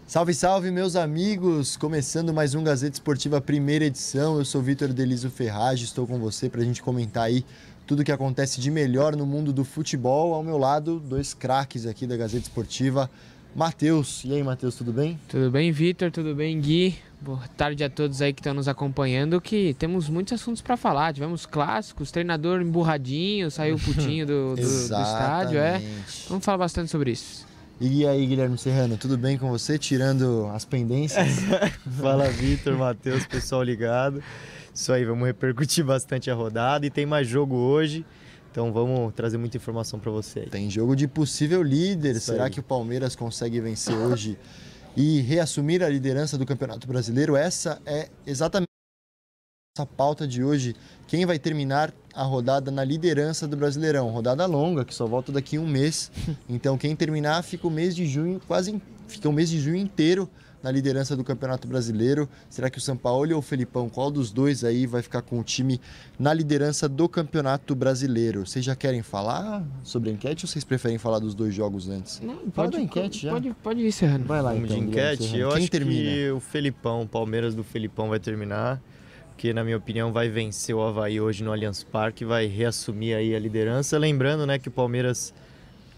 Salve, salve, meus amigos! Começando mais um Gazeta Esportiva, primeira edição. Eu sou Vitor Deliso Ferragem, estou com você para a gente comentar aí tudo que acontece de melhor no mundo do futebol. Ao meu lado, dois craques aqui da Gazeta Esportiva, Matheus. E aí, Matheus, tudo bem? Tudo bem, Vitor? Tudo bem, Gui? Boa tarde a todos aí que estão nos acompanhando, que temos muitos assuntos para falar. Tivemos clássicos, treinador emburradinho, saiu putinho do estádio. Vamos falar bastante sobre isso. E aí, Guilherme Serrano, tudo bem com você? Tirando as pendências? Fala, Vitor, Matheus, pessoal ligado. Isso aí, vamos repercutir bastante a rodada e tem mais jogo hoje, então vamos trazer muita informação para você aí. Tem jogo de possível líder. Isso Será aí. que o Palmeiras consegue vencer hoje e reassumir a liderança do Campeonato Brasileiro? Essa é exatamente a pauta de hoje. Quem vai terminar a rodada na liderança do Brasileirão? Rodada longa, que só volta daqui a um mês. Então, quem terminar fica o mês de junho, fica o mês de junho inteiro na liderança do Campeonato Brasileiro. Será que o Sampaoli ou o Felipão, qual dos dois aí vai ficar com o time na liderança do Campeonato Brasileiro? Vocês já querem falar sobre a enquete ou vocês preferem falar dos dois jogos antes? Não, Fala da enquete já. Pode ir, Serrano. Vai lá, Vamos então, de Guilherme enquete, Serrano. eu Quem acho termina? que o Felipão, o Palmeiras do Felipão vai terminar, porque na minha opinião vai vencer o Avaí hoje no Allianz Parque, vai reassumir aí a liderança, lembrando, né, que o Palmeiras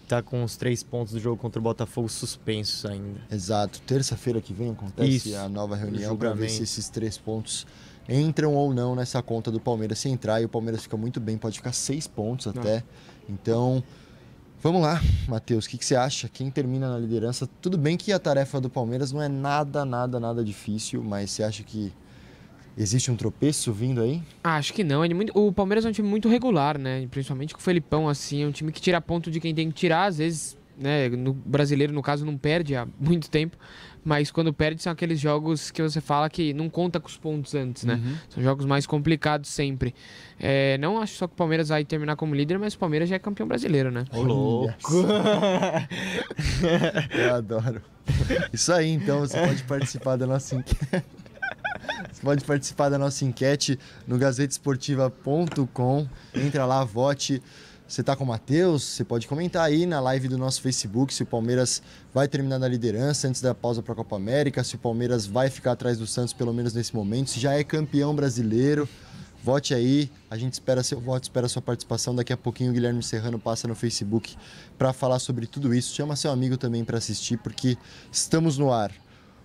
tá com os 3 pontos do jogo contra o Botafogo suspensos ainda. Exato. Terça-feira que vem acontece Isso. a nova reunião O para ver julgamento. se esses 3 pontos entram ou não nessa conta do Palmeiras. Se entrar, e o Palmeiras fica muito bem, pode ficar 6 pontos até. Então, vamos lá, Matheus, o que você acha? Quem termina na liderança? Tudo bem que a tarefa do Palmeiras não é nada difícil, mas você acha que existe um tropeço vindo aí? Acho que não. O Palmeiras é um time muito regular, né? Principalmente com o Felipão, assim. É um time que tira ponto de quem tem que tirar. Às vezes, né? No brasileiro, no caso, não perde há muito tempo. Mas quando perde, são aqueles jogos que você fala que não conta com os pontos antes, né? São jogos mais complicados sempre. Não acho só que o Palmeiras vai terminar como líder, mas o Palmeiras já é campeão brasileiro, né? Ô, louco! Eu adoro. Isso aí, então, você pode participar da nossa enquete. Você pode participar da nossa enquete no gazetesportiva.com. Entra lá, vote. Você tá com o Matheus? Você pode comentar aí na live do nosso Facebook se o Palmeiras vai terminar na liderança antes da pausa para a Copa América, se o Palmeiras vai ficar atrás do Santos pelo menos nesse momento, se já é campeão brasileiro. Vote aí, a gente espera seu voto, espera sua participação. Daqui a pouquinho o Guilherme Serrano passa no Facebook para falar sobre tudo isso. Chama seu amigo também para assistir, porque estamos no ar.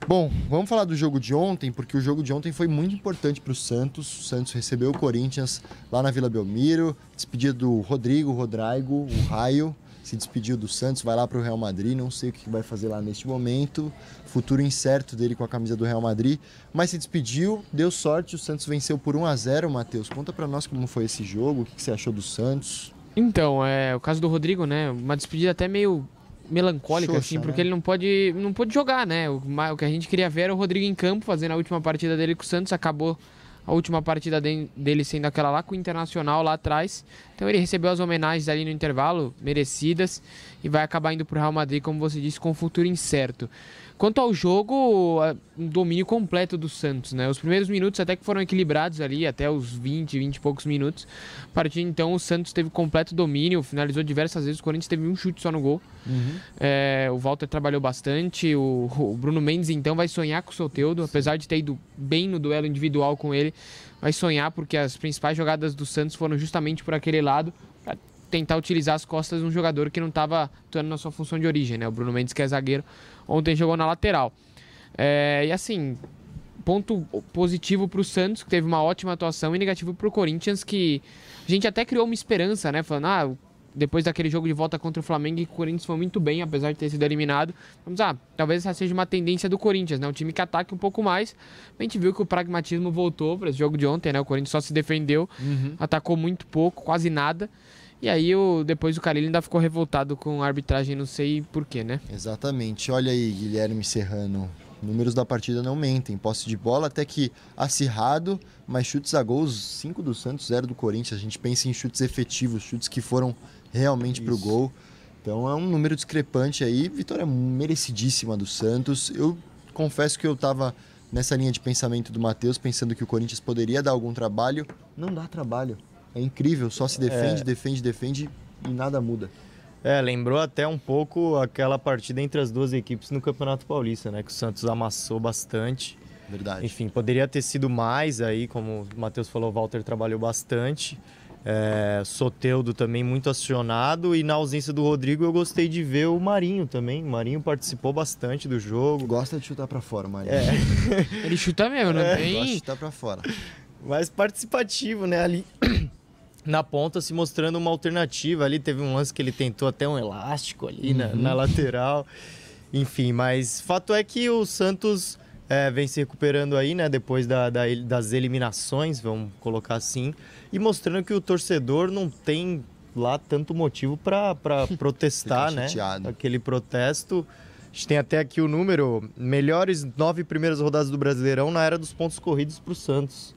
Bom, vamos falar do jogo de ontem, porque o jogo de ontem foi muito importante para o Santos. O Santos recebeu o Corinthians lá na Vila Belmiro, despediu do Rodrigo, o Raio, se despediu do Santos, vai lá para o Real Madrid, não sei o que vai fazer lá neste momento, futuro incerto dele com a camisa do Real Madrid, mas se despediu, deu sorte, o Santos venceu por 1-0, Matheus. Conta para nós como foi esse jogo, o que você achou do Santos? Então, o caso do Rodrigo, né? Uma despedida até meio melancólica, Xoxa, assim, porque né? ele não pôde jogar, né? O que a gente queria ver era o Rodrigo em campo, fazendo a última partida dele com o Santos, acabou a última partida dele sendo aquela lá com o Internacional lá atrás. Então ele recebeu as homenagens ali no intervalo, merecidas, e vai acabar indo pro Real Madrid, como você disse, com um futuro incerto. Quanto ao jogo, um domínio completo do Santos, né? Os primeiros minutos até que foram equilibrados ali, até os 20 e poucos minutos. A partir de então, o Santos teve completo domínio, finalizou diversas vezes, o Corinthians teve um chute só no gol. O Walter trabalhou bastante, o Bruno Mendes então vai sonhar com o Soteldo, apesar de ter ido bem no duelo individual com ele, vai sonhar porque as principais jogadas do Santos foram justamente por aquele lado, para tentar utilizar as costas de um jogador que não estava atuando na sua função de origem, né? O Bruno Mendes, que é zagueiro, ontem jogou na lateral. E assim, ponto positivo para o Santos, que teve uma ótima atuação, e negativo para o Corinthians, que a gente até criou uma esperança, né? Falando, depois daquele jogo de volta contra o Flamengo, o Corinthians foi muito bem, apesar de ter sido eliminado. Talvez essa seja uma tendência do Corinthians, né? Um time que ataque um pouco mais. A gente viu que o pragmatismo voltou para esse jogo de ontem, né? O Corinthians só se defendeu, atacou muito pouco, quase nada. E aí, depois o Carille ainda ficou revoltado com a arbitragem, não sei porquê, né? Exatamente. Olha aí, Guilherme Serrano. Números da partida não mentem. Posse de bola até que acirrado, mas chutes a gols, 5 do Santos, 0 do Corinthians. A gente pensa em chutes efetivos, chutes que foram realmente para o gol. Então é um número discrepante aí. Vitória merecidíssima do Santos. Eu confesso que eu estava nessa linha de pensamento do Matheus, pensando que o Corinthians poderia dar algum trabalho. Não dá trabalho. É incrível, só se defende e nada muda. Lembrou até um pouco aquela partida entre as duas equipes no Campeonato Paulista, né? Que o Santos amassou bastante. Verdade. Enfim, poderia ter sido mais aí, como o Matheus falou, o Walter trabalhou bastante. Soteldo também muito acionado, e na ausência do Rodrigo eu gostei de ver o Marinho também. O Marinho participou bastante do jogo. Gosta de chutar pra fora, Marinho. Ele chuta mesmo, não Gosta tem... de chutar pra fora. Mais participativo, né? Ali na ponta, se mostrando uma alternativa. Ali teve um lance que ele tentou até um elástico ali na lateral. Enfim, mas fato é que o Santos vem se recuperando aí, né? Depois das eliminações, vamos colocar assim. E mostrando que o torcedor não tem lá tanto motivo para protestar, né? Chateado. Aquele protesto. A gente tem até aqui o número: melhores 9 primeiras rodadas do Brasileirão na era dos pontos corridos para o Santos.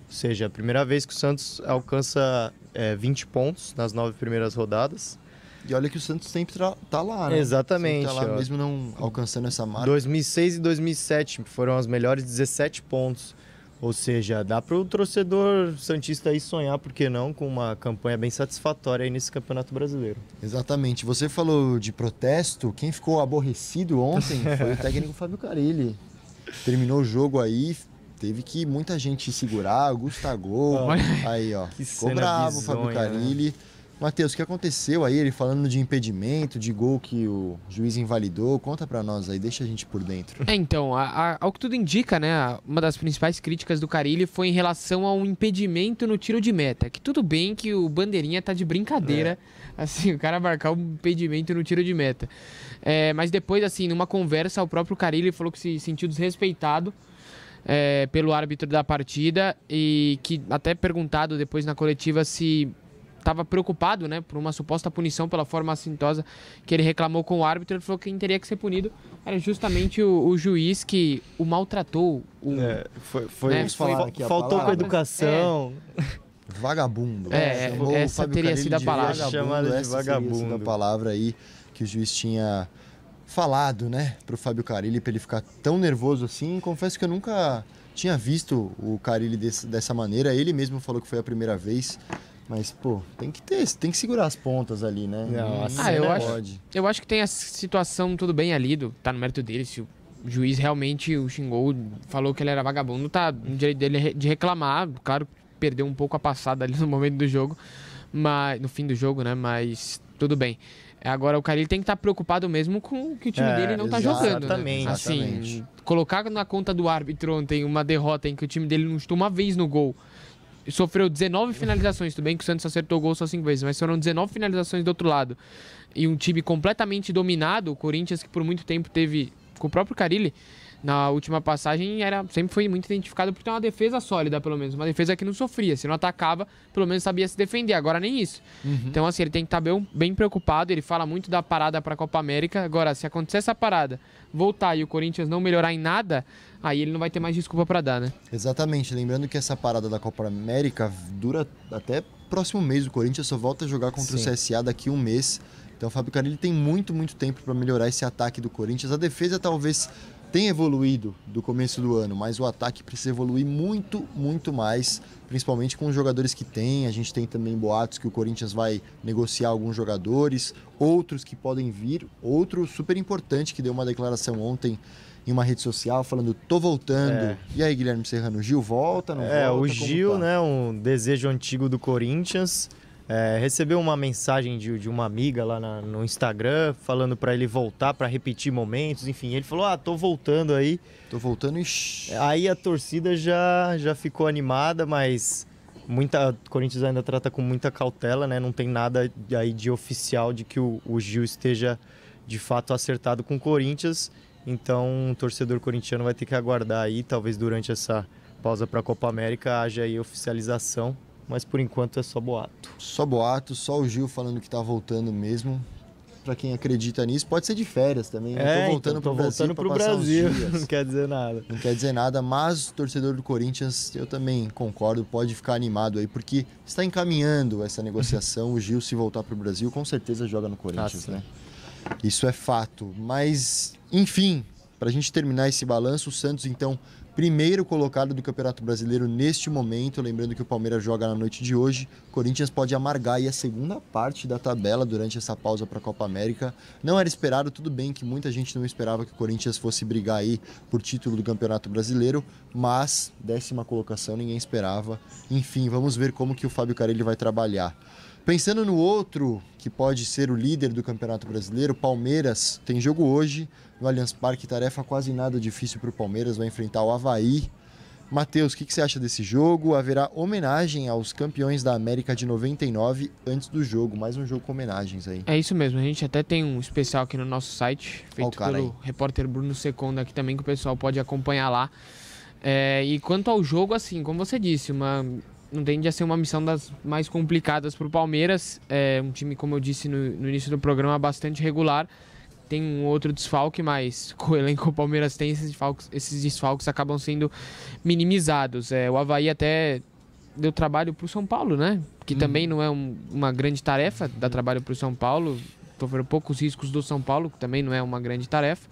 Ou seja, a primeira vez que o Santos alcança 20 pontos nas 9 primeiras rodadas. E olha que o Santos sempre tá lá, né? Exatamente. Sempre tá lá, mesmo não alcançando essa marca. 2006 e 2007 foram as melhores 17 pontos. Ou seja, dá para o torcedor santista aí sonhar, por que não, com uma campanha bem satisfatória aí nesse Campeonato Brasileiro. Exatamente. Você falou de protesto. Quem ficou aborrecido ontem foi o técnico Fábio Carille. Terminou o jogo aí, teve que muita gente segurar, Gustavo. Aí, ó. Ficou bravo o Fábio Carille. Né? Matheus, o que aconteceu aí? Ele falando de impedimento, de gol que o juiz invalidou. Conta pra nós aí, deixa a gente por dentro. Então, ao que tudo indica, né, uma das principais críticas do Carille foi em relação ao impedimento no tiro de meta. Que tudo bem que o Bandeirinha tá de brincadeira, assim, o cara marcar um impedimento no tiro de meta. Mas depois, assim, numa conversa, o próprio Carille falou que se sentiu desrespeitado pelo árbitro da partida, e que até perguntado depois na coletiva se estava preocupado, né, por uma suposta punição pela forma assintosa que ele reclamou com o árbitro. Ele falou que quem teria que ser punido era justamente o juiz que o maltratou. Faltou com a educação. Vagabundo. Essa teria sido a palavra. Chamada de vagabundo. Teria sido a palavra aí que o juiz tinha falado, né, pro Fábio Carille, para ele ficar tão nervoso assim. Confesso que eu nunca tinha visto o Carille dessa maneira. Ele mesmo falou que foi a primeira vez. Mas, pô, tem que segurar as pontas ali, né? Eu acho que tem a situação tudo bem ali, tá no mérito dele. Se o juiz realmente o xingou, falou que ele era vagabundo, tá no direito dele de reclamar. Claro, perdeu um pouco a passada ali no momento do jogo, mas no fim do jogo, né? Mas tudo bem. Agora o Carille tem que estar preocupado mesmo com que o time dele não tá jogando. Exatamente. Né? Assim, colocar na conta do árbitro ontem uma derrota em que o time dele não chutou uma vez no gol. Sofreu 19 finalizações, tudo bem que o Santos acertou o gol só 5 vezes, mas foram 19 finalizações do outro lado. E um time completamente dominado, o Corinthians, que por muito tempo teve, com o próprio Carille, na última passagem, sempre foi muito identificado por ter uma defesa sólida, pelo menos. Uma defesa que não sofria, se não atacava, pelo menos sabia se defender, agora nem isso. Então, assim, ele tem que estar bem preocupado. Ele fala muito da parada para a Copa América. Agora, se acontecer essa parada, voltar e o Corinthians não melhorar em nada, aí ele não vai ter mais desculpa para dar, né? Exatamente. Lembrando que essa parada da Copa América dura até próximo mês. O Corinthians só volta a jogar contra o CSA daqui a um mês. Então o Fábio Carille tem muito tempo para melhorar esse ataque do Corinthians. A defesa talvez tenha evoluído do começo do ano, mas o ataque precisa evoluir muito mais, principalmente com os jogadores que tem. A gente tem também boatos que o Corinthians vai negociar alguns jogadores, outros que podem vir. Outro super importante que deu uma declaração ontem em uma rede social falando, tô voltando. E aí, Guilherme Serrano, o Gil volta, não volta? O Gil, né, um desejo antigo do Corinthians, recebeu uma mensagem de uma amiga lá no Instagram, falando para ele voltar, para repetir momentos, enfim. Ele falou, tô voltando aí. Tô voltando e... Aí a torcida já ficou animada, mas o Corinthians ainda trata com muita cautela, né? Não tem nada aí de oficial de que o Gil esteja, de fato, acertado com o Corinthians. Então, o torcedor corintiano vai ter que aguardar aí, talvez durante essa pausa para a Copa América haja aí oficialização, mas por enquanto é só boato. Só boato, só o Gil falando que tá voltando mesmo. Para quem acredita nisso, pode ser de férias também. Tô voltando pro Brasil. Não quer dizer nada. Não quer dizer nada, mas o torcedor do Corinthians, eu também concordo, pode ficar animado aí, porque está encaminhando essa negociação. O Gil, se voltar pro Brasil, com certeza joga no Corinthians, né? Isso é fato. Mas, enfim, para a gente terminar esse balanço, o Santos, então, primeiro colocado do Campeonato Brasileiro neste momento. Lembrando que o Palmeiras joga na noite de hoje. O Corinthians pode amargar aí a segunda parte da tabela durante essa pausa para a Copa América. Não era esperado, tudo bem que muita gente não esperava que o Corinthians fosse brigar aí por título do Campeonato Brasileiro, mas 10ª colocação ninguém esperava. Enfim, vamos ver como que o Fábio Carille vai trabalhar. Pensando no outro, que pode ser o líder do Campeonato Brasileiro, Palmeiras tem jogo hoje no Allianz Parque, tarefa quase nada difícil para o Palmeiras, vai enfrentar o Avaí. Matheus, o que você acha desse jogo? Haverá homenagem aos campeões da América de 99 antes do jogo, mais um jogo com homenagens aí. É isso mesmo, a gente até tem um especial aqui no nosso site, feito pelo aí. repórter Bruno Seconda aqui também, que o pessoal pode acompanhar lá. E quanto ao jogo, assim, como você disse, não tende a ser uma missão das mais complicadas para o Palmeiras. É um time, como eu disse no início do programa, bastante regular. Tem um outro desfalque, mas com o elenco que o Palmeiras tem, esses desfalques acabam sendo minimizados. O Avaí até deu trabalho para o São Paulo, né? Que também não é uma grande tarefa dar trabalho para o São Paulo. Sofreu poucos riscos do São Paulo, que também não é uma grande tarefa.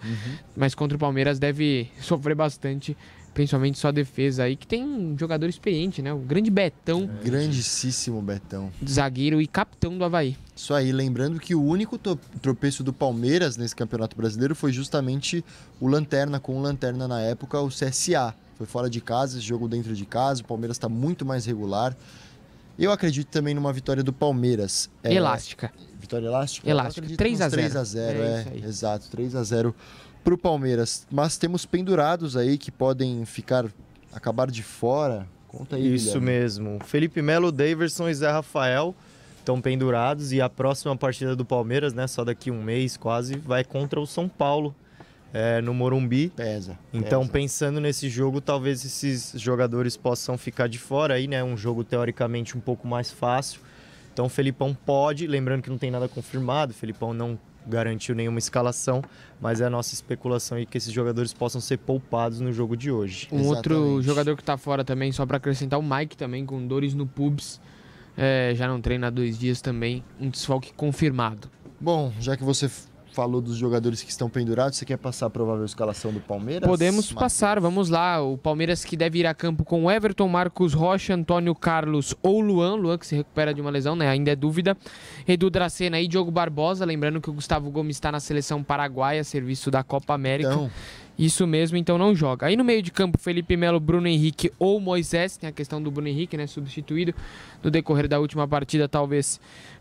Mas contra o Palmeiras deve sofrer bastante, principalmente sua defesa aí, que tem um jogador experiente, né? O grande Betão. Grandíssimo Betão. Zagueiro e capitão do Avaí. Isso aí, lembrando que o único tropeço do Palmeiras nesse Campeonato Brasileiro foi justamente o Lanterna, com o Lanterna na época, o CSA. Foi fora de casa, esse jogo dentro de casa, o Palmeiras está muito mais regular. Eu acredito também numa vitória do Palmeiras. Elástica. Vitória elástica? Elástica, 3-0. 3-0, exato, 3-0 para o Palmeiras. Mas temos pendurados aí que podem acabar de fora. Conta aí, Isso Guilherme. mesmo. Felipe Melo, Daverson e Zé Rafael estão pendurados, e a próxima partida do Palmeiras, né, só daqui um mês quase, vai contra o São Paulo, no Morumbi. Pesa. Então, pensando nesse jogo, talvez esses jogadores possam ficar de fora aí, né? Um jogo teoricamente um pouco mais fácil. Então, o Felipão pode, lembrando que não tem nada confirmado, o Felipão não garantiu nenhuma escalação, mas é a nossa especulação aí que esses jogadores possam ser poupados no jogo de hoje. Um outro jogador que tá fora também, só para acrescentar, o Mike também, com dores no pubis. Já não treina há 2 dias também, um desfalque confirmado. Bom, já que você falou dos jogadores que estão pendurados, você quer passar a provável escalação do Palmeiras? Podemos passar, vamos lá. O Palmeiras que deve ir a campo com Everton, Marcos Rocha, Antônio Carlos ou Luan que se recupera de uma lesão, né? Ainda é dúvida. Edu Dracena e Diogo Barbosa, lembrando que o Gustavo Gomes está na seleção paraguaia, serviço da Copa América. Então, Isso mesmo, então não joga. Aí no meio de campo, Felipe Melo, Bruno Henrique ou Moisés. Tem a questão do Bruno Henrique, né? Substituído no decorrer da última partida, talvez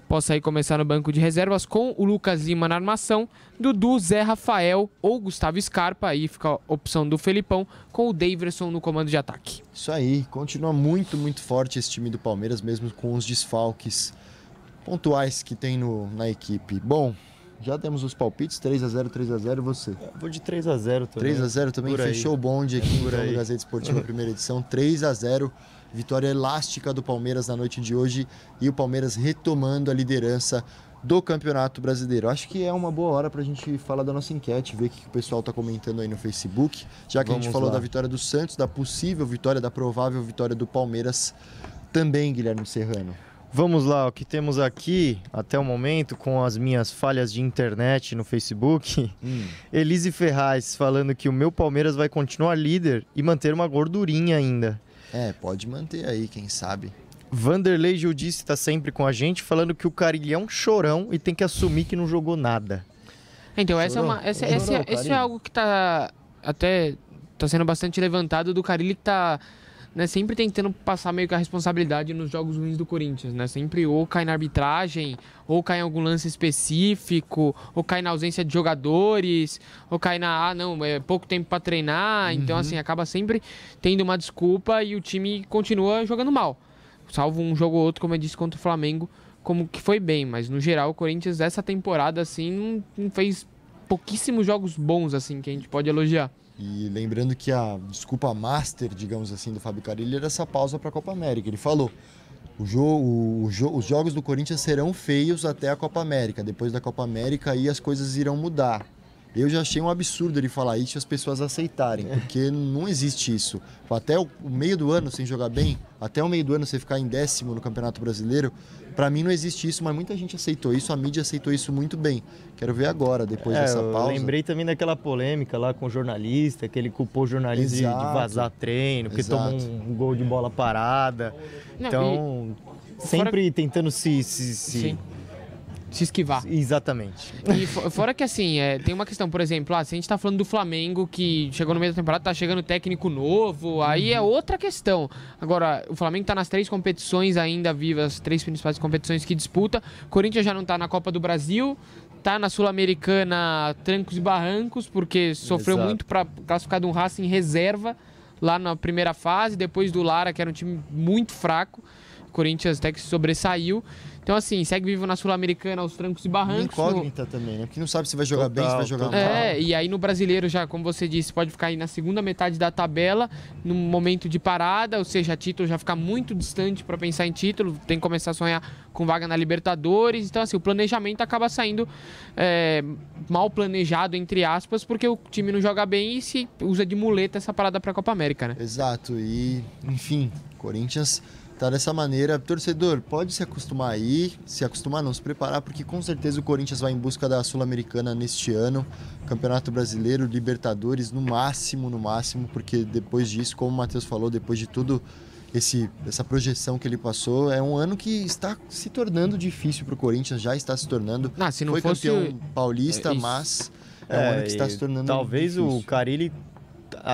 possa aí começar no banco de reservas com o Lucas Lima na armação, Dudu, Zé Rafael ou Gustavo Scarpa. Aí fica a opção do Felipão com o Daverson no comando de ataque. isso aí. Continua muito, muito forte esse time do Palmeiras, mesmo com os desfalques pontuais que tem na equipe. Bom, já temos os palpites, 3-0, 3-0, você? Vou de 3-0 também. 3-0 também, fechou o bonde aqui então, no Gazeta Esportiva, primeira edição, 3-0, vitória elástica do Palmeiras na noite de hoje e o Palmeiras retomando a liderança do Campeonato Brasileiro. Acho que é uma boa hora para a gente falar da nossa enquete, ver o que o pessoal está comentando aí no Facebook, já que a gente falou da vitória do Santos, da possível vitória, da provável vitória do Palmeiras também, Guilherme Serrano. Vamos lá, o que temos aqui até o momento, com as minhas falhas de internet no Facebook. Elise Ferraz falando que o meu Palmeiras vai continuar líder e manter uma gordurinha ainda. Pode manter aí, quem sabe. Vanderlei Judice está sempre com a gente, falando que o Carille é um chorão e tem que assumir que não jogou nada. Então, esse é algo que tá sendo bastante levantado do Carille, que tá, né, sempre tentando passar meio que a responsabilidade nos jogos ruins do Corinthians, né? Sempre ou cai na arbitragem, ou cai em algum lance específico, ou cai na ausência de jogadores, ou cai é pouco tempo para treinar. Então, assim, acaba sempre tendo uma desculpa e o time continua jogando mal. Salvo um jogo ou outro, como eu disse, contra o Flamengo, como que foi bem. Mas, no geral, o Corinthians, essa temporada, assim, não fez pouquíssimos jogos bons, assim, que a gente pode elogiar. E lembrando que a desculpa master, digamos assim, do Fábio Carille era essa pausa para a Copa América. Ele falou, os jogos do Corinthians serão feios até a Copa América. Depois da Copa América aí as coisas irão mudar. Eu já achei um absurdo ele falar isso e as pessoas aceitarem, porque não existe isso. Até o meio do ano sem jogar bem, até o meio do ano você ficar em 10º no Campeonato Brasileiro, para mim não existe isso, mas muita gente aceitou isso, a mídia aceitou isso muito bem. Quero ver agora, depois dessa pausa. Eu lembrei também daquela polêmica lá com o jornalista, que ele culpou o jornalista de vazar treino, porque tomou um gol de bola parada. Não, então, sempre tentando se esquivar. Exatamente. E fora que assim, tem uma questão, por exemplo, se a gente tá falando do Flamengo que chegou no meio da temporada, tá chegando técnico novo, aí é outra questão. Agora, o Flamengo tá nas 3 competições ainda vivas, as 3 principais competições que disputa. O Corinthians já não tá na Copa do Brasil, tá na Sul-Americana trancos e barrancos, porque sofreu muito para classificar de um Racing reserva lá na primeira fase, depois do Lara, que era um time muito fraco. O Corinthians até que se sobressaiu. Então, assim, segue vivo na Sul-Americana aos trancos e barrancos. Incógnita também, né? Porque não sabe se vai jogar bem, se vai jogar mal. E aí no Brasileiro já, como você disse, pode ficar aí na segunda metade da tabela, num momento de parada, ou seja, título já fica muito distante para pensar em título, tem que começar a sonhar com vaga na Libertadores. Então, assim, o planejamento acaba saindo mal planejado, entre aspas, porque o time não joga bem e se usa de muleta essa parada para a Copa América, né? Exato, e enfim, Corinthians tá dessa maneira. Torcedor, pode se acostumar aí, se acostumar não, se preparar, porque com certeza o Corinthians vai em busca da Sul-Americana neste ano, Campeonato Brasileiro, Libertadores, no máximo, porque depois disso, como o Matheus falou, depois de tudo essa projeção que ele passou, é um ano que está se tornando difícil para o Corinthians, já está se tornando. Se não foi fosse campeão paulista, mas é um ano que está se tornando talvez difícil. O Carille,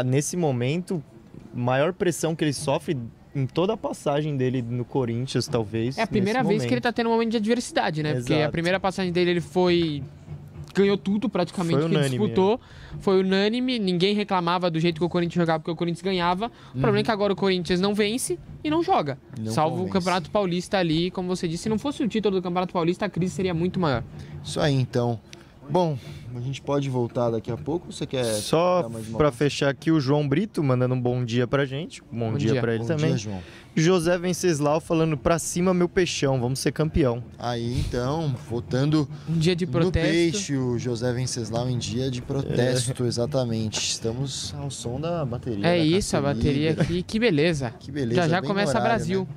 nesse momento, maior pressão que ele sofre em toda a passagem dele no Corinthians, talvez. É a primeira vez que ele tá tendo um momento de adversidade, né? Exato. Porque a primeira passagem dele, ele ganhou tudo praticamente que ele disputou. Foi unânime, ninguém reclamava do jeito que o Corinthians jogava, porque o Corinthians ganhava. O problema é que agora o Corinthians não vence e não joga. Salvo o Campeonato Paulista ali, como você disse. Se não fosse o título do Campeonato Paulista, a crise seria muito maior. Isso aí, então. Bom, a gente pode voltar daqui a pouco, ou você quer... Só para fechar aqui, o João Brito mandando um bom dia pra gente. Bom dia para ele também. Bom dia, João. José Venceslau falando pra cima, meu peixão, vamos ser campeão. Aí, então, votando um dia de protesto. No peixe, o José Venceslau em dia de protesto, exatamente. Estamos ao som da bateria. É isso, a bateria aqui, que beleza. Que beleza. Já começa horário, Brasil. Né?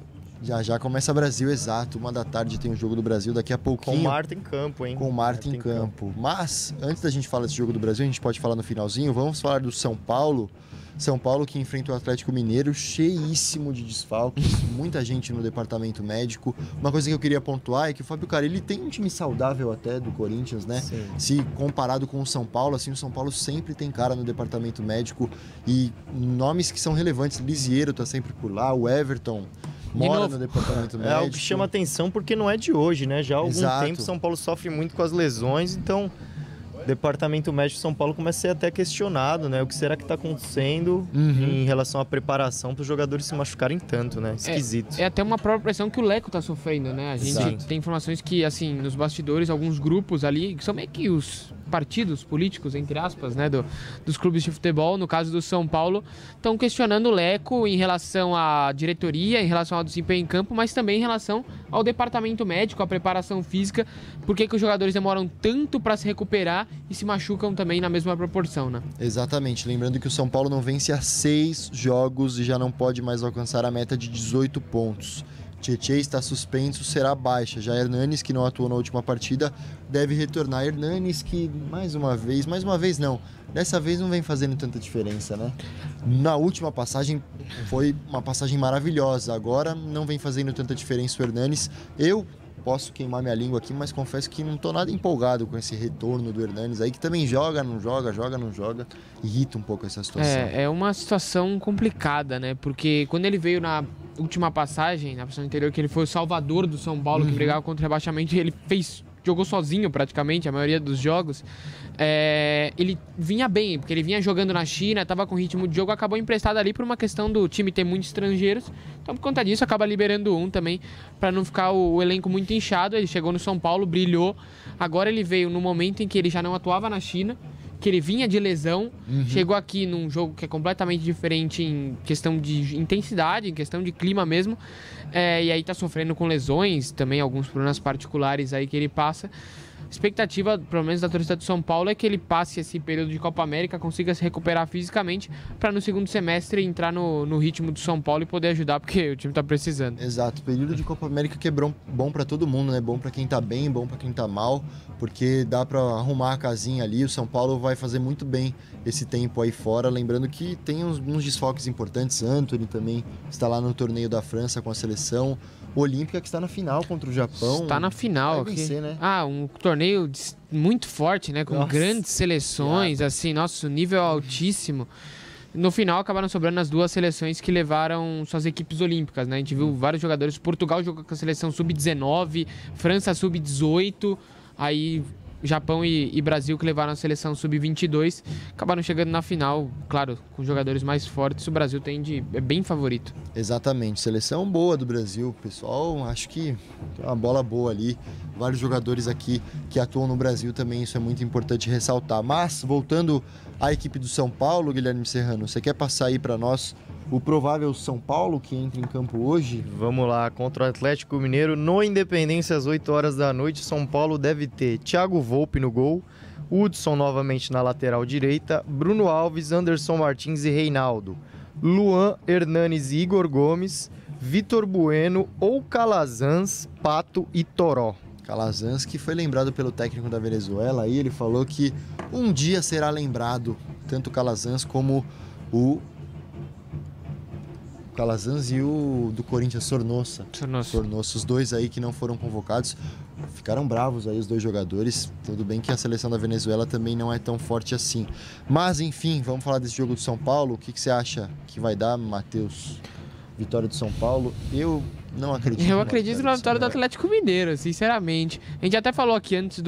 Já começa Brasil, exato. 1h tem o jogo do Brasil daqui a pouquinho. Com o Marta em campo, hein? Com o Marta em campo. Mas, antes da gente falar desse jogo do Brasil, a gente pode falar no finalzinho, vamos falar do São Paulo. São Paulo que enfrenta o Atlético Mineiro, cheíssimo de desfalques, muita gente no departamento médico. Uma coisa que eu queria pontuar é que o Fábio Carille tem um time saudável até do Corinthians, né? Sim. Se comparado com o São Paulo, assim, o São Paulo sempre tem cara no departamento médico e nomes que são relevantes. Lisieiro tá sempre por lá, o Everton mora no departamento médico. É algo que chama atenção porque não é de hoje, né? Já há algum tempo São Paulo sofre muito com as lesões, então o departamento médico de São Paulo começa a ser até questionado, né? O que será que está acontecendo em relação à preparação para os jogadores se machucarem tanto, né? Esquisito. É até uma própria pressão que o Leco está sofrendo, né? A gente tem informações que, assim, nos bastidores, alguns grupos ali, que são meio que os partidos políticos, entre aspas, né, dos clubes de futebol, no caso do São Paulo, estão questionando o Leco em relação à diretoria, em relação ao desempenho em campo, mas também em relação ao departamento médico, à preparação física, por que os jogadores demoram tanto para se recuperar e se machucam também na mesma proporção, né? Exatamente, lembrando que o São Paulo não vence há 6 jogos e já não pode mais alcançar a meta de 18 pontos. Tietê está suspenso, será baixa. Já Hernanes, que não atuou na última partida, deve retornar. Hernanes que, mais uma vez não, dessa vez não vem fazendo tanta diferença, né? Na última passagem foi uma passagem maravilhosa, agora não vem fazendo tanta diferença o Hernanes. Eu posso queimar minha língua aqui, mas confesso que não estou nada empolgado com esse retorno do Hernanes aí, que também joga, não joga. Irrita um pouco essa situação. É uma situação complicada, né? Porque quando ele veio na última passagem, na passagem anterior, que ele foi o salvador do São Paulo, que brigava contra o rebaixamento, ele jogou sozinho praticamente a maioria dos jogos. Ele vinha bem, porque ele vinha jogando na China, estava com ritmo de jogo, acabou emprestado ali por uma questão do time ter muitos estrangeiros. Então, por conta disso, acaba liberando um também, para não ficar o elenco muito inchado. Ele chegou no São Paulo, brilhou. Agora ele veio no momento em que ele já não atuava na China, que ele vinha de lesão, chegou aqui num jogo que é completamente diferente em questão de intensidade, em questão de clima mesmo, e aí tá sofrendo com lesões, também alguns problemas particulares aí que ele passa. expectativa, pelo menos da torcida do São Paulo, é que ele passe esse período de Copa América, consiga se recuperar fisicamente, para no segundo semestre entrar no ritmo do São Paulo e poder ajudar, porque o time tá precisando. Exato, período de Copa América que é bom para todo mundo, né? Bom para quem tá bem, bom para quem tá mal, porque dá para arrumar a casinha ali. O São Paulo vai fazer muito bem esse tempo aí fora, lembrando que tem uns desfalques importantes. Antony também está lá no torneio da França com a seleção olímpica, que está na final contra o Japão. Está na final. Vai vencer, né? Um torneio muito forte, né? Com grandes seleções, assim, nosso nível altíssimo. No final acabaram sobrando as duas seleções que levaram suas equipes olímpicas, né? A gente viu vários jogadores. Portugal jogou com a seleção sub-19, França sub-18, aí Japão e Brasil, que levaram a seleção sub-22, acabaram chegando na final, claro, com jogadores mais fortes. O Brasil é bem favorito. Exatamente, seleção boa do Brasil, pessoal, acho que tem uma bola boa ali, vários jogadores aqui que atuam no Brasil também, isso é muito importante ressaltar. Mas, voltando à equipe do São Paulo, Guilherme Serrano, você quer passar aí para nós o provável São Paulo que entra em campo hoje? Vamos lá, contra o Atlético Mineiro, no Independência, às 8 horas da noite. São Paulo deve ter Thiago Volpe no gol, Hudson novamente na lateral direita, Bruno Alves, Anderson Martins e Reinaldo, Luan, Hernanes e Igor Gomes, Vitor Bueno ou Calazans, Pato e Toró. Calazans, que foi lembrado pelo técnico da Venezuela, aí ele falou que um dia será lembrado tanto o Calazans como o Calazans e o do Corinthians, Sornosa, os dois aí que não foram convocados, ficaram bravos aí os dois jogadores. Tudo bem que a seleção da Venezuela também não é tão forte assim, mas enfim, vamos falar desse jogo do São Paulo. O que você acha que vai dar, Matheus? Vitória do São Paulo? Eu não acredito. Eu acredito na vitória do Atlético Mineiro, sinceramente. A gente até falou aqui antes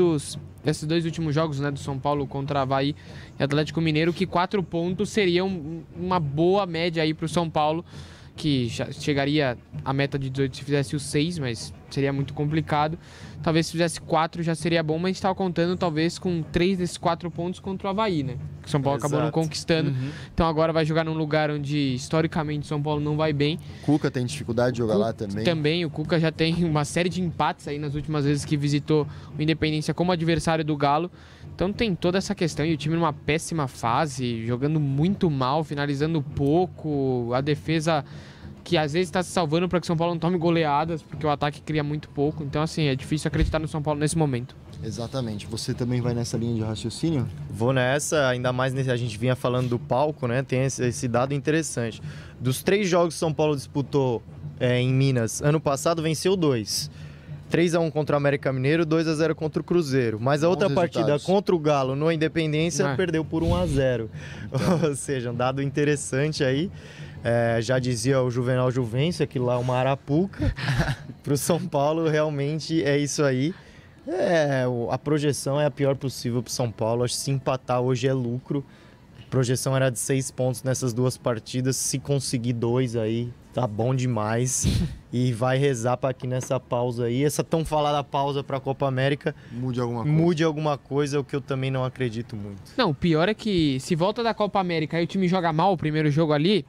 desses dois últimos jogos, né, do São Paulo contra Avaí e Atlético Mineiro, que 4 pontos seriam uma boa média aí pro São Paulo, que já chegaria à meta de 18 se fizesse os 6, mas seria muito complicado. Talvez se fizesse 4 já seria bom, mas a gente estava contando talvez com 3 desses 4 pontos contra o Avaí, né? Que o São Paulo acabou não conquistando. Então agora vai jogar num lugar onde historicamente o São Paulo não vai bem. Cuca tem dificuldade de jogar lá também. Também, o Cuca já tem uma série de empates aí nas últimas vezes que visitou o Independência como adversário do Galo. Então tem toda essa questão, e o time numa péssima fase, jogando muito mal, finalizando pouco, a defesa que às vezes está se salvando para que o São Paulo não tome goleadas, porque o ataque cria muito pouco. Então, assim, é difícil acreditar no São Paulo nesse momento. Exatamente. Você também vai nessa linha de raciocínio? Vou nessa, ainda mais a gente vinha falando do palco, né? Tem esse dado interessante. Dos 3 jogos que São Paulo disputou em Minas, ano passado venceu 2. 3-1 contra o América Mineiro, 2-0 contra o Cruzeiro. Mas a outra partida contra o Galo no Independência perdeu por 1-0. Então. Ou seja, um dado interessante aí. Já dizia o Juvenal Juvencio, que lá é uma arapuca. Para o São Paulo, realmente é isso aí. A projeção é a pior possível para o São Paulo. Acho que se empatar hoje é lucro. A projeção era de 6 pontos nessas 2 partidas. Se conseguir 2 aí, tá bom demais. E vai rezar para que nessa pausa aí, essa tão falada pausa para a Copa América, mude alguma coisa, o que eu também não acredito muito. Não, o pior é que se volta da Copa América e o time joga mal o primeiro jogo ali,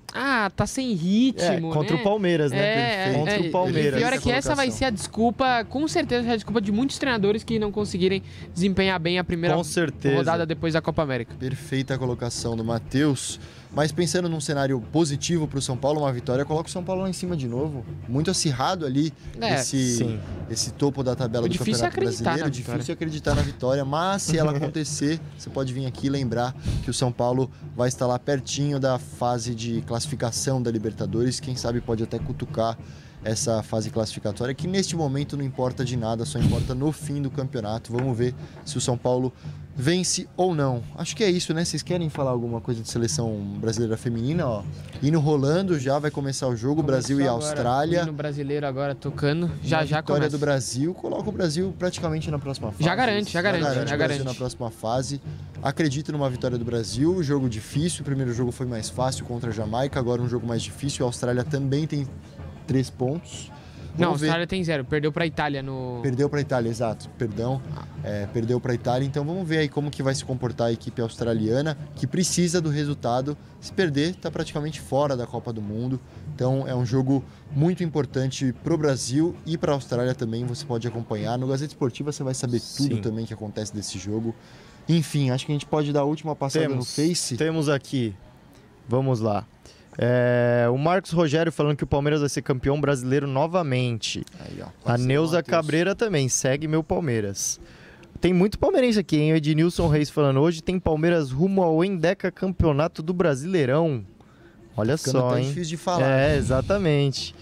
tá sem ritmo, contra né? o Palmeiras, né? Contra o Palmeiras. O pior é que essa vai ser a desculpa, com certeza, a desculpa de muitos treinadores que não conseguirem desempenhar bem a primeira rodada depois da Copa América. Perfeita a colocação do Matheus. Mas pensando num cenário positivo para o São Paulo, uma vitória, coloca o São Paulo lá em cima de novo. Muito acirrado ali, esse topo da tabela do Campeonato Brasileiro. Difícil acreditar na vitória, mas se ela acontecer, você pode vir aqui lembrar que o São Paulo vai estar lá pertinho da fase de classificação da Libertadores. Quem sabe pode até cutucar essa fase classificatória, que neste momento não importa de nada, só importa no fim do campeonato. Vamos ver se o São Paulo vence ou não. Acho que é isso, né? Vocês querem falar alguma coisa de seleção brasileira feminina? Ó, hino rolando, já vai começar o jogo. Brasil e Austrália. O hino brasileiro agora tocando, já começa. Vitória do Brasil, coloca o Brasil praticamente na próxima fase. Já garante. O Brasil na próxima fase. Acredito numa vitória do Brasil, jogo difícil. O primeiro jogo foi mais fácil contra a Jamaica, agora um jogo mais difícil. A Austrália também tem 3 pontos. Não, a Vamos ver. Austrália tem 0, perdeu pra Itália no... Perdeu para a Itália, exato. Perdão. Perdeu para a Itália. Então vamos ver aí como que vai se comportar a equipe australiana, que precisa do resultado. Se perder, está praticamente fora da Copa do Mundo. Então é um jogo muito importante para o Brasil e para a Austrália também. Você pode acompanhar. No Gazeta Esportiva você vai saber tudo Sim. também que acontece desse jogo. Enfim, acho que a gente pode dar a última passada no Face. Temos aqui, vamos lá. O Marcos Rogério falando que o Palmeiras vai ser campeão brasileiro novamente. Aí, ó, A parceiro Neuza Matheus. Cabreira também, segue meu Palmeiras. Tem muito palmeirense aqui, hein? O Ednilson Reis falando, hoje tem Palmeiras rumo ao Endeca Campeonato do Brasileirão. Olha Ficando só, até hein? difícil de falar. Exatamente.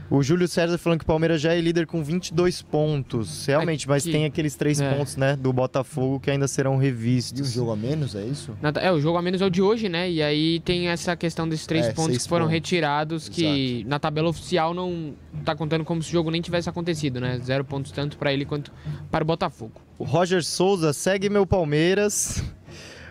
O Júlio César falando que o Palmeiras já é líder com 22 pontos. Realmente, mas Aqui. tem aqueles 3 pontos, né, do Botafogo que ainda serão E um revistos. jogo a menos, é isso? O jogo a menos é o de hoje, né? E aí tem essa questão desses 3 pontos 6 que foram pontos. retirados, que na tabela oficial não tá contando como se o jogo nem tivesse acontecido, né? 0 pontos tanto para ele quanto para o Botafogo. O Roger Souza segue meu Palmeiras.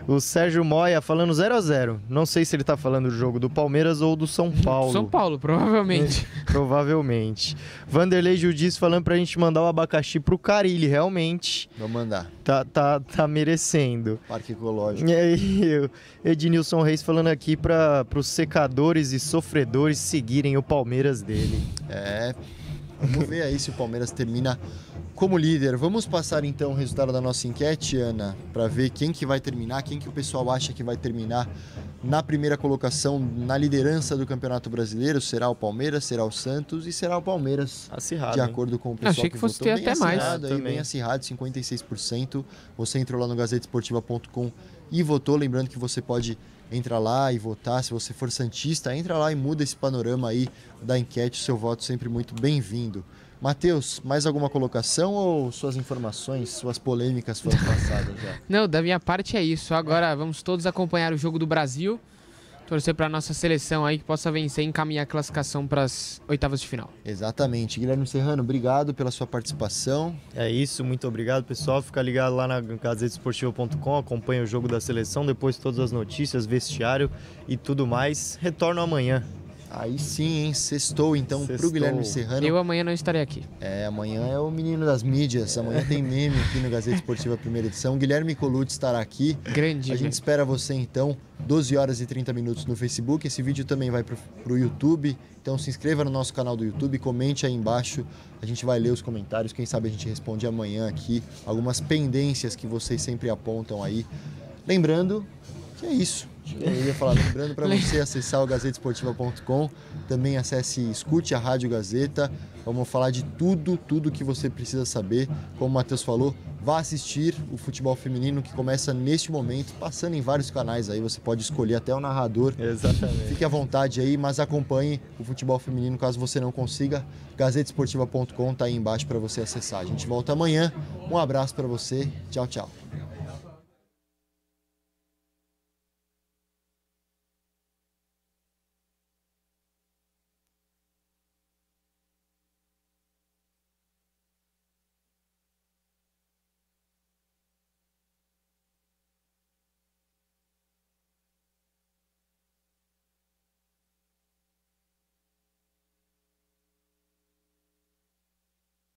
O Sérgio Moia falando 0-0. Não sei se ele tá falando do jogo do Palmeiras ou do São Paulo. São Paulo, provavelmente. Provavelmente. Vanderlei Judiz falando pra gente mandar o abacaxi pro Carilli. Realmente Vamos mandar. tá merecendo. Parque Ecológico. E aí, o Ednilson Reis falando aqui para os secadores e sofredores seguirem o Palmeiras dele. Vamos ver aí se o Palmeiras termina como líder. Vamos passar então o resultado da nossa enquete, Ana, para ver quem que vai terminar, quem que o pessoal acha que vai terminar na primeira colocação na liderança do Campeonato Brasileiro. Será o Palmeiras, será o Santos e será o Palmeiras, Acirrado, de hein? acordo com o pessoal Achei que fosse votou. ter Bem até mais. acirrado aí, Também. bem acirrado, 56%. Você entrou lá no gazetesportiva.com e votou. Lembrando que você pode entrar lá e votar. Se você for santista, entra lá e muda esse panorama aí da enquete. O seu voto sempre muito bem-vindo. Matheus, mais alguma colocação ou suas informações, suas polêmicas foram passadas já? Não, da minha parte é isso. Agora vamos todos acompanhar o jogo do Brasil. Torcer para nossa seleção aí que possa vencer e encaminhar a classificação para as oitavas de final. Exatamente. Guilherme Serrano, obrigado pela sua participação. É isso, muito obrigado, pessoal. Fica ligado lá na gazetesportiva.com, acompanha o jogo da seleção, depois todas as notícias, vestiário e tudo mais. Retorno amanhã. Aí sim, hein? Sextou então pro Sextou. Guilherme Serrano. Eu amanhã não estarei aqui. Amanhã é o menino das mídias. Amanhã tem meme aqui no Gazeta Esportiva Primeira Edição. Guilherme Colucci estará aqui. Grande. A gente espera você então, 12 horas e 30 minutos no Facebook. Esse vídeo também vai pro YouTube. Então se inscreva no nosso canal do YouTube, comente aí embaixo. A gente vai ler os comentários. Quem sabe a gente responde amanhã aqui algumas pendências que vocês sempre apontam aí. Lembrando que é isso. Eu ia falar, lembrando para você acessar o gazetesportiva.com, também acesse e escute a Rádio Gazeta. Vamos falar de tudo que você precisa saber. Como o Matheus falou, vá assistir o futebol feminino que começa neste momento, passando em vários canais aí, você pode escolher até o narrador. Exatamente. Fique à vontade aí, mas acompanhe o futebol feminino caso você não consiga. gazetesportiva.com tá aí embaixo para você acessar. A gente volta amanhã. Um abraço para você. Tchau, tchau.